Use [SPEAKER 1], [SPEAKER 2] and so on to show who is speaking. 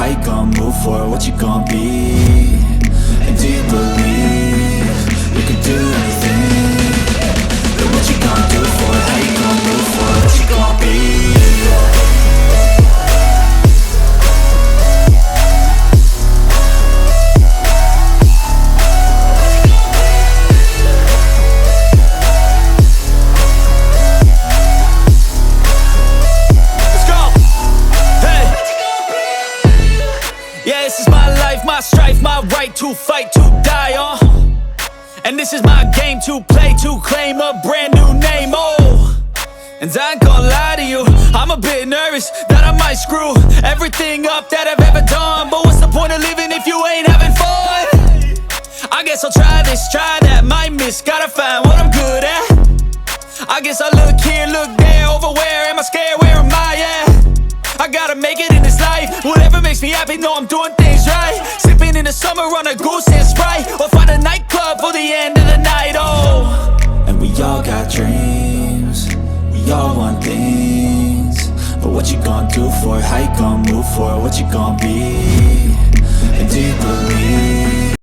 [SPEAKER 1] How you gon' move for it? What you gon' be? And do you believe you can do anything? But what you gon' do for it? How you gon' move for it? What you gon' be?
[SPEAKER 2] This is my life, my strife, my right to fight, to die on. And this is my game to play, to claim a brand new name, oh. And I ain't gonna lie to you, I'm a bit nervous that I might screw everything up that I've ever done. But what's the point of living if you ain't having fun? I guess I'll try this, try that, might miss, gotta find what I'm good at. I guess I look here, look there, over where am I scared, where am I at? I gotta make it in this life. Whatever makes me happy, know I'm doing things right. Sipping in the summer on a goose and Sprite, or find a nightclub for the end of the night, oh.
[SPEAKER 1] And we all got dreams, we all want things. But what you gon' do for it? How you gon' move for it? What you gon' be? And do you believe